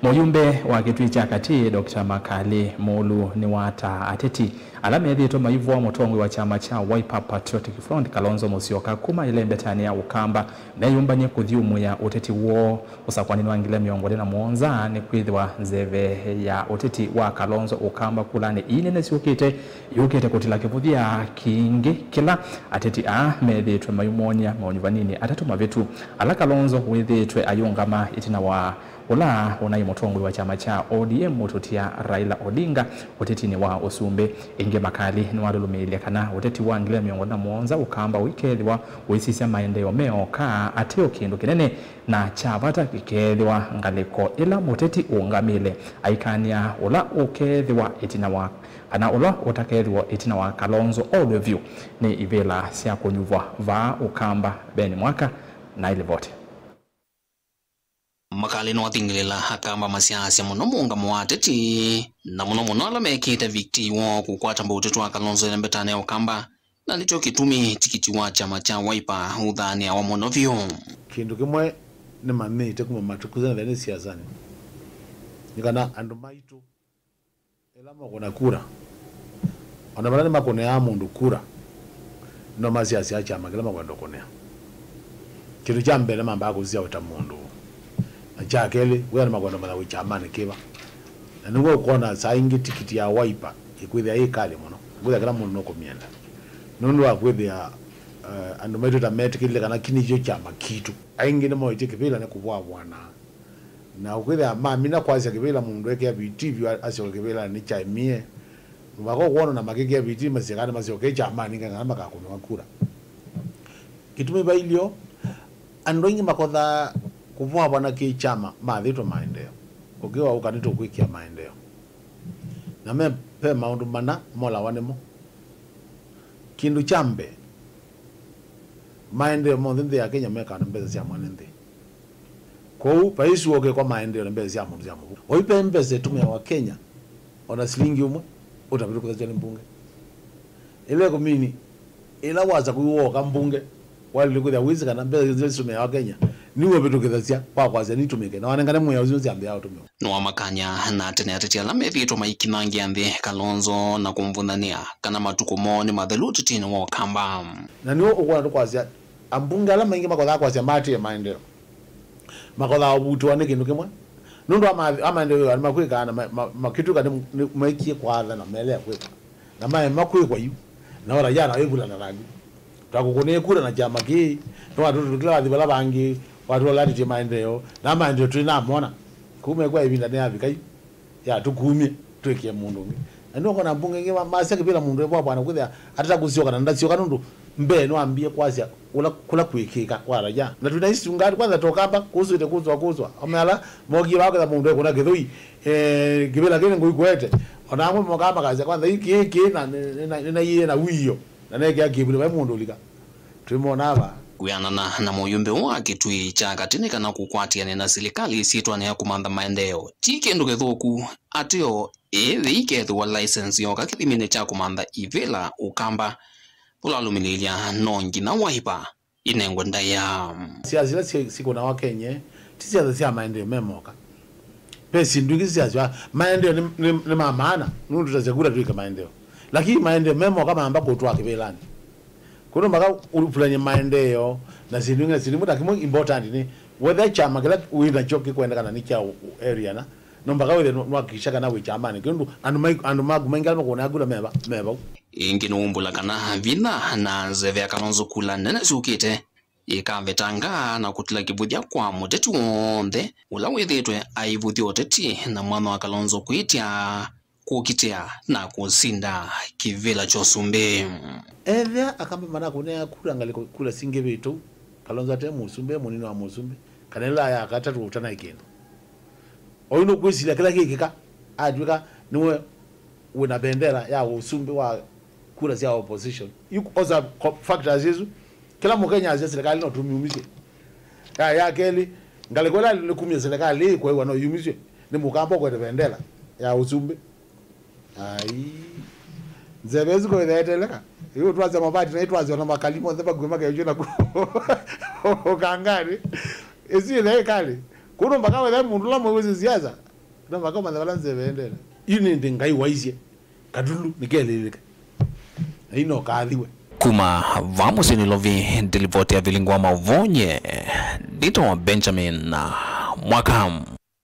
Muyumbe wa kitui cha Kati Dr. Makali Molu ni wata ateti alame thito maivu wa motongwe wa chama cha Wiper Patriotic Front Kalonzo Musyoka kuma ile mbetania ukamba meyumba nye kuthiumu ya uteti wo usakwanini wangile miongole na muonza ni kwithwa nzeve ya uteti wa Kalonzo ukamba kulane inene siukite yukite kutila kivuthia kingi kila ateti methitwe mayumonia maonivanini atatu mavitu ala Kalonzo withitwe ayungama itina wa ula unai motongwe wa chama cha ODM mututia Raila Odinga utetini wa usumbe inge Makali ni walulumilia kana uteti wa ngile miongoni na muonza ukamba wikethwa uisisia maendeleo meoka ateo kindu kinene na chavata kikethwa ngaliko ila muteti ungamile aikania ula ukethwa itina wa ana ula utakethwa itina wa Kalonzo all of you ni ivela sia kunyuvwa va ukamba beni mwaka na ile vote. Makali no atingilela hakamba masiasa muno munga mwateti na muno ala mekita vikti wo kukwata mbutetu wa Kalonzo ile mbetane ukamba na nicho kitumi tikiti wa chama cha Wiper udhani wa muno vyo kindu kimwe ni mamete kuma matukuza na siasa ni nikana andu maitu ela makona kura ona bana makone ya mundu kura no masiasa ya chama kila makwendo konea kindu cha mbele mamba akuzia wata mundu achakele wena makwendo mala wichama ne kiba na ningo kona saingi tikiti ya Wiper ikwithia ikale muno ngutha kala mundu noko mienda nundu wa kwithia andu maitu ta metikile kana kinijo chama kitu aingi ne moite kibila ne kubwa bwana na ukwithia mamina kwasi kibila mundu eke BTV asio kibila ni chaimie bako kuona na makeke BTV masikana masioke chama ninga ngamba kakuna wakura kitume bailio andu ingi makodha kubwa bwana ki chama mathito maendeleo ukiwa ukanito kwikia maendeleo na mepe maundu mana mola wanemo kindu chambe maendeleo mondhe ya Kenya meka na mbeza cia mwanende kou paisu oke kwa maendeleo na mbeza cia mundu cia mundu oipe mbeza tume wa Kenya ona silingi umwe utabiru kwa jani mbunge ile komini ila waza kuwoka mbunge wali kuthia wizi kana mbeza tume wa Kenya niwe bitu kithacia kwa kwaza nitumike na wanengane moya uzi ambe yao tumio no amakanya na tene ateti ala methito maikinangi ambe Kalonzo na kumvunania kana matuko mone matheluti tini wa kamba na niwo ukwana tukwazia ambunge ala maingi makodha kwazia mati ya maendeleo makodha obutu wane kindu kimwe nundu amaendeleo ali makwika na makitu kana maikie kwatha na mele ya kwika na mae makwikwa yu na ora jana webula na rangi takukune kura na chama ki no watu tukila bala bangi watu lati maendeleo na maendeleo tunamona kume kwa ibinda ne abikai ya tukumie twekie mundu ngi ndo kona mbunge ngi maseke bila mundu ebo bwana kuthia atata kusioka na ndasioka nundu mbe no ambie kwazia ula kula kwikika kwara ja na tunaisi ngari kwanza tokamba kuzuite kuzwa amala mogi wako da mundu kuna githui kibila kile nguikwete ona amwe mokamba kaza kwanza iki na yeye na wiyo na neke akibule ba mundu lika tulimona aba kuyanana na muyumbe wa kitui cha Kati kana kukwatiane na serikali sitwane ya kumanda maendeleo tikendu kethuku atio ikethwa license yoka kithimine cha kumanda ivela ukamba ulalumilia nongi na Wiper inengwa ndaya siasa siko na wakenye tisiasa sia maendeleo memoka pesi ndugi siasa maendeleo ni maana nundu tutazekura tuika maendeleo lakini maendeleo memoka mamba kutwa kivelani kuno mbaka ulufulanye maendeleo na zilunga zilimuta kimo important ni whether chama kila uina choki kwenda kana ni cha area na nombaka wele nwakishaka nawe chama ni kindu andu magu mengala makona agula meba ingi numbula kana vina na nzeve ya Kalonzo kula nene sukite ikavetanga na kutila kibudia kwa mutetu onde ula wethitwe aivuthi oteti na mwana wa Kalonzo kuitia kukitia na kusinda kivila chosumbe evya akambe mana kunea kula ngaliko kula singe bitu Kalonzo ate musumbe munini wa musumbe kanela ya katatu utana ikendo oyino kwisila kila kikika adwika niwe una bendera ya usumbe wa kula za opposition yuko oza factors hizo kila mkenya azia serikali no tumiumize ya keli ngalekola likumia serikali kwa hiyo no yumize ni mukambo kwa bendera ya usumbe ai nzebezi kwa ideteleka hiyo twaza mabati na itwaza na makalimo ndeba gwema kwa jina ko kangari ezi ile kali kuno mpaka wewe mundu la mwezi ziaza na makoma na balanze bendele ini ndingai waizie kadulu nikeleleka ino kaadhiwe kuma vamos inilovi dilivote ya vilingwa mavonye dito Benjamin Mwakam.